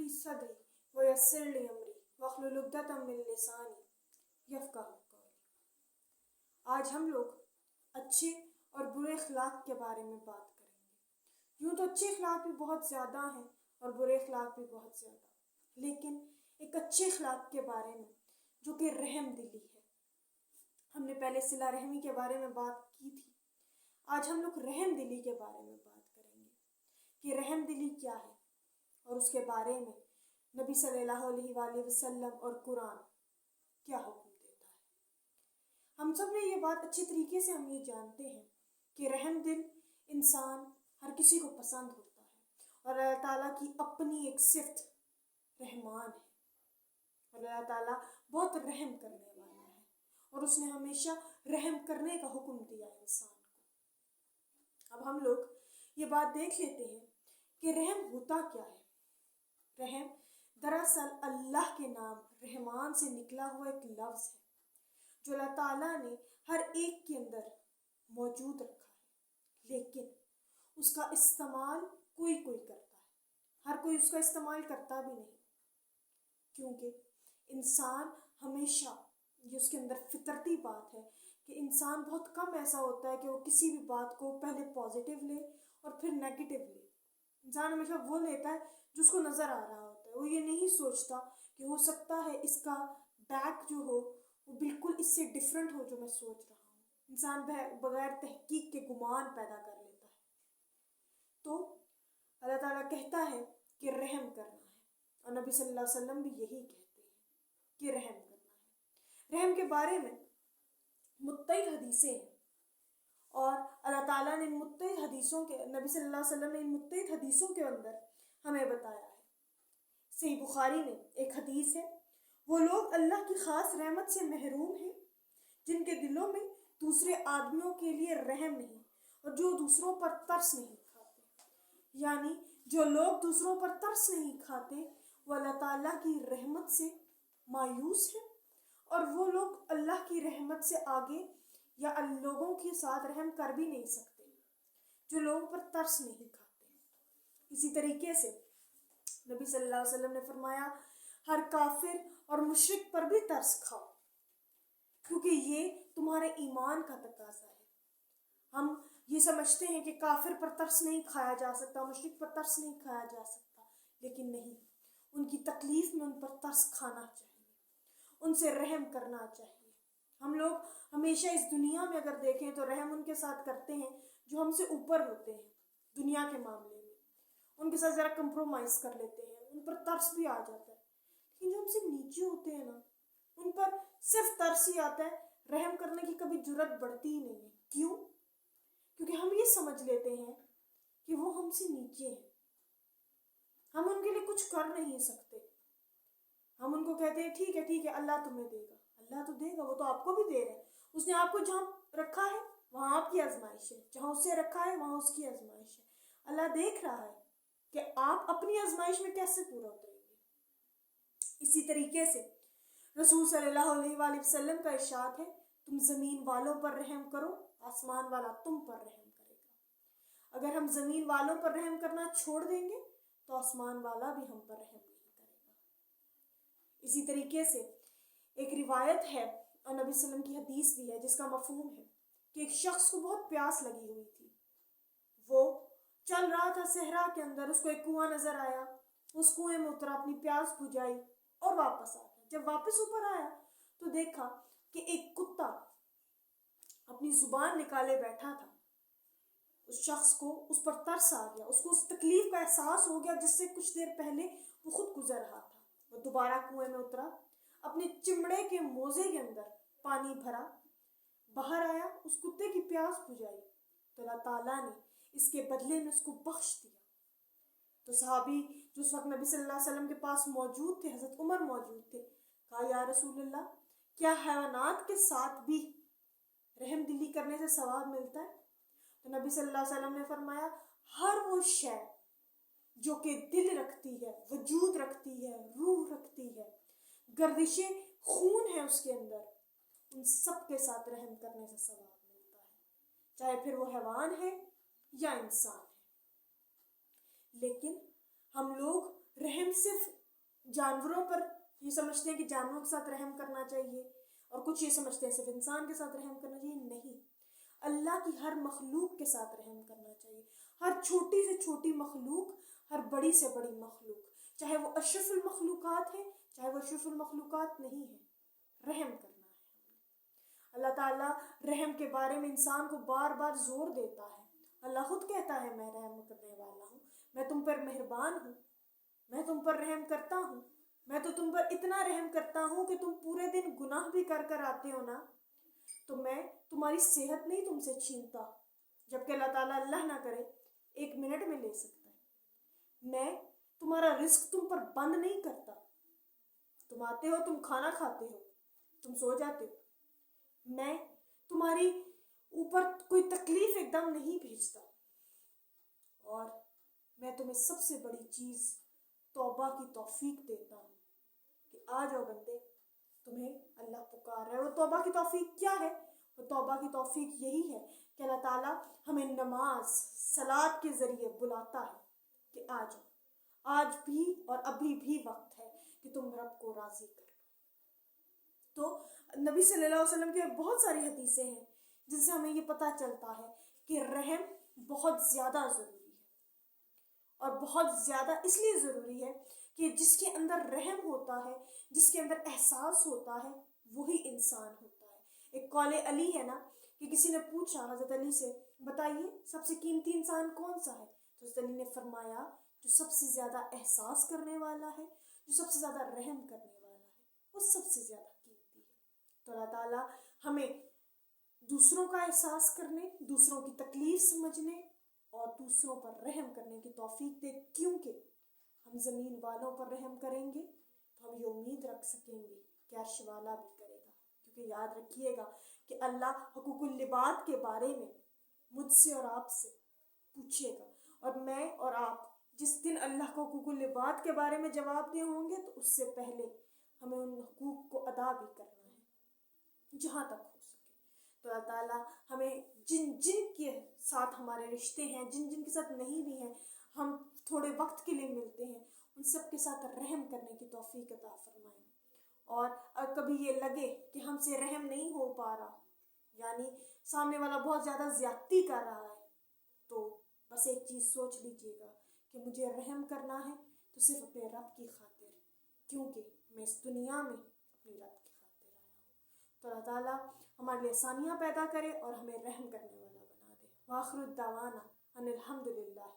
ली सदरी वयस्सिर ली अमरी वहलुल उक़दतम मिन लिसानी यफ़क़हू क़ौली। आज हम लोग अच्छे और बुरे अखलाक के बारे में बात करेंगे। यूँ तो अच्छे अखलाक भी बहुत ज़्यादा हैं और बुरे अखलाक भी बहुत ज़्यादा, लेकिन एक अच्छे अखलाक के बारे में जो कि रहम दिली है। हमने पहले सिला रहमी के बारे में बात की थी, आज हम लोग रहम दिली के बारे में बात करेंगे कि रहम दिली क्या है और उसके बारे में नबी सल्लल्लाहु अलैहि वसल्लम और कुरान क्या हुक्म देता है। हम सब ने ये बात अच्छे तरीके से हम ये जानते हैं कि रहम दिल इंसान हर किसी को पसंद होता है और अल्लाह ताला की अपनी एक सिफ्त रहमान है और अल्लाह ताला बहुत रहम करने वाला है और उसने हमेशा रहम करने का हुक्म दिया इंसान को। अब हम लोग ये बात देख लेते हैं कि रहम होता क्या है। रहम दरअसल अल्लाह के नाम रहमान से निकला हुआ एक लफ्ज़ है जो अल्लाह ताला ने हर एक के अंदर मौजूद रखा है, लेकिन उसका इस्तेमाल कोई कोई करता है, हर कोई उसका इस्तेमाल करता भी नहीं, क्योंकि इंसान हमेशा, ये उसके अंदर फितरती बात है कि इंसान बहुत कम ऐसा होता है कि वो किसी भी बात को पहले पॉजिटिव ले और फिर नेगेटिव ले। इंसान हमेशा वो लेता है जो उसको नज़र आ रहा होता है। वो ये नहीं सोचता कि हो सकता है इसका बैक जो हो वो बिल्कुल इससे डिफरेंट हो जो मैं सोच रहा हूँ। इंसान बगैर तहकीक के गुमान पैदा कर लेता है। तो अल्लाह ताला कहता है कि रहम करना है और नबी सल्लल्लाहु अलैहि वसल्लम भी यही कहते हैं कि रहम करना है। रहम के बारे में मुत्तईद हदीसें हैं और अल्लाह ताला ने मुत्तईद हदीसों के, नबी सल्लल्लाहु अलैहि वसल्लम ने मुत्तईद हदीसों के अंदर हमें बताया है। सही बुखारी में एक हदीस है, वो लोग अल्लाह की खास रहमत से महरूम हैं जिनके दिलों में दूसरे आदमियों के लिए रहम नहीं और जो दूसरों पर तरस नहीं खाते। यानी जो लोग दूसरों पर तरस नहीं खाते वो अल्लाह ताला की रहमत से मायूस है और वो लोग अल्लाह की रहमत से आगे या लोगों के साथ रहम कर भी नहीं सकते जो लोगों पर तरस नहीं खाते। इसी तरीके से नबी सल्लल्लाहु अलैहि वसल्लम ने फरमाया, हर काफिर और मुशरिक पर भी तरस खाओ क्योंकि ये तुम्हारे ईमान का तकाजा है। हम ये समझते हैं कि काफिर पर तरस नहीं खाया जा सकता, मुशरिक पर तरस नहीं खाया जा सकता, लेकिन नहीं, उनकी तकलीफ में उन पर तरस खाना चाहिए, उनसे रहम करना चाहिए। हम लोग हमेशा इस दुनिया में अगर देखें तो रहम उनके साथ करते हैं जो हमसे ऊपर होते हैं दुनिया के मामले में, उनके साथ ज़रा कंप्रोमाइज़ कर लेते हैं, उन पर तरस भी आ जाता है। लेकिन जो हमसे नीचे होते हैं ना, उन पर सिर्फ तरस ही आता है, रहम करने की कभी जुर्रत बढ़ती ही नहीं है। क्यों? क्योंकि हम ये समझ लेते हैं कि वो हमसे नीचे हैं, हम उनके लिए कुछ कर नहीं सकते। हम उनको कहते हैं ठीक है अल्लाह तुम्हें देगा, अल्लाह तो देगा, वो तो आपको भी दे रहा है। उसने आपको जहाँ रखा है वहाँ आपकी आजमाइश है, जहाँ उससे रखा है वहाँ उसकी आजमाइश है। अल्लाह देख रहा है कि आप अपनी आजमाइश में कैसे पूरा उतरेंगे। इसी तरीके से रसूल सल्लल्लाहु अलैहि वसल्लम का इरशाद है, तुम ज़मीन वालों पर रहम करो, आसमान वाला तुम पर रहम करेगा। अगर हम ज़मीन वालों पर रहम करना छोड़ देंगे तो आसमान वाला भी हम पर रहम नहीं करेगा। इसी तरीके से एक रिवायत है और नबी सल्लम की हदीस भी है जिसका मफहूम है कि एक शख्स को बहुत प्यास लगी हुई थी। वो चल रहा था सहरा के अंदर, उसको एक कुआं नजर आया, उस कुएं में उतरा, अपनी प्यास बुझाई और वापस आ गया। जब वापस ऊपर आया तो देखा कि एक कुत्ता अपनी जुबान निकाले बैठा था। उस शख्स को उस पर तरस आ गया, उसको उस तकलीफ का एहसास हो गया जिससे कुछ देर पहले वो खुद गुजर रहा था। वो दोबारा कुएं में उतरा, अपने चिमड़े के मोजे के अंदर पानी भरा, बाहर आया, उस कुत्ते की प्यास बुझाई तो अल्लाह ताला ने इसके बदले में उसको बख्श दिया। तो सहाबी जो उस वक्त नबी सल्लल्लाहु अलैहि वसल्लम के पास मौजूद थे, हज़रत उमर मौजूद थे, कहा या रसूलल्लाह, क्या हैवानात के साथ भी रहम दिली करने से सवाब मिलता है? तो नबी सल्लल्लाहु अलैहि वसल्लम ने फरमाया, हर वो शय जो कि दिल रखती है, वजूद रखती है, रूह रखती है, गर्दिशे खून है उसके अंदर, उन सब के साथ रहम करने से सवाब मिलता है, चाहे फिर वो हैवान है या इंसान है। लेकिन हम लोग रहम सिर्फ جانوروں پر یہ سمجھتے ہیں کہ جانوروں کے ساتھ رحم کرنا چاہیے، اور کچھ یہ سمجھتے ہیں صرف انسان کے ساتھ رحم کرنا چاہیے. نہیں، اللہ کی ہر مخلوق کے ساتھ رحم کرنا چاہیے. ہر چھوٹی سے چھوٹی مخلوق، ہر بڑی سے بڑی مخلوق، چاہے وہ اشرف المخلوقات ہے چاہے وہ اشرف المخلوقات نہیں ہے، رحم کرنا ہے. اللہ تعالیٰ رحم کے بارے میں انسان کو بار بار زور دیتا ہے. اللہ خود کہتا ہے میں رحم کرنے والا ہوں، میں تم پر مہربان ہوں، میں تم پر رحم کرتا ہوں. میں تو تم پر اتنا رحم کرتا ہوں کہ تم پورے دن گناہ بھی کر کر آتے ہو نا، تو میں تمہاری صحت نہیں تم سے چھینتا، جبکہ اللہ تعالیٰ اللہ نہ کرے 1 منٹ میں لے سکتا ہے. میں تمہارا رزق تم پر بند نہیں کرتا. تم آتے ہو، تم کھانا کھاتے ہو، تم سو جاتے ہو. میں تمہاری اوپر کوئی تکلیف ایک دم نہیں بھیجتا. اور میں تمہیں سب سے بڑی چیز توبہ کی توفیق دیتا ہوں کہ آ جاؤ بندے، تمہیں اللہ پکار رہا ہے. اور توبہ کی توفیق کیا ہے؟ وہ توبہ کی توفیق یہی ہے کہ اللہ تعالیٰ ہمیں نماز صلاۃ کے ذریعے بلاتا ہے کہ آ جاؤ، آج بھی اور ابھی بھی وقت ہے کہ تم رب کو راضی کر لو. تو نبی صلی اللہ علیہ وسلم کی بہت ساری حدیثیں ہیں جن سے ہمیں یہ پتہ چلتا ہے کہ رحم بہت زیادہ ضروری ہے. اور بہت زیادہ اس لیے ضروری ہے کہ جس کے اندر رحم ہوتا ہے، جس کے اندر احساس ہوتا ہے، وہی انسان ہوتا ہے. ایک قول علی ہے نا کہ کسی نے پوچھا حضرت علی سے، بتائیے سب سے قیمتی انسان کون سا ہے؟ تو حضرت علی نے فرمایا جو سب سے زیادہ احساس کرنے والا ہے، جو سب سے زیادہ رحم کرنے والا ہے، وہ سب سے زیادہ قیمتی ہے. تو اللہ تعالیٰ ہمیں دوسروں کا احساس کرنے، دوسروں کی تکلیف سمجھنے اور دوسروں پر رحم کرنے کی توفیق دے. کیونکہ ہم زمین والوں پر رحم کریں گے تو ہم یہ امید رکھ سکیں گے کہ عرش والا بھی کرے گا. کیونکہ یاد رکھیے گا کہ اللہ حقوق العباد کے بارے میں مجھ سے اور آپ سے پوچھے گا، اور میں اور آپ جس دن اللہ کو حقوق العباد کے بارے میں جواب دے ہوں گے تو اس سے پہلے ہمیں ان حقوق کو ادا بھی کرنا ہے جہاں تک ہو سکے. تو اللہ تعالیٰ ہمیں جن جن کے ساتھ ہمارے رشتے ہیں، جن جن کے ساتھ نہیں بھی ہیں، ہم تھوڑے وقت کے لیے ملتے ہیں، ان سب کے ساتھ رحم کرنے کی توفیق عطا فرمائیں. اور کبھی یہ لگے کہ ہم سے رحم نہیں ہو پا رہا، یعنی سامنے والا بہت زیادہ زیادتی کر رہا ہے، تو بس ایک چیز سوچ لیجیے گا کہ مجھے رحم کرنا ہے تو صرف اپنے رب کی خاطر، کیونکہ میں اس دنیا میں اپنی رب کی خاطر آیا ہوں. تو اللہ تعالیٰ ہمارے لیے آسانیاں پیدا کرے اور ہمیں رحم کرنے والا بنا دے. وآخر الدعوانا ان الحمد للہ.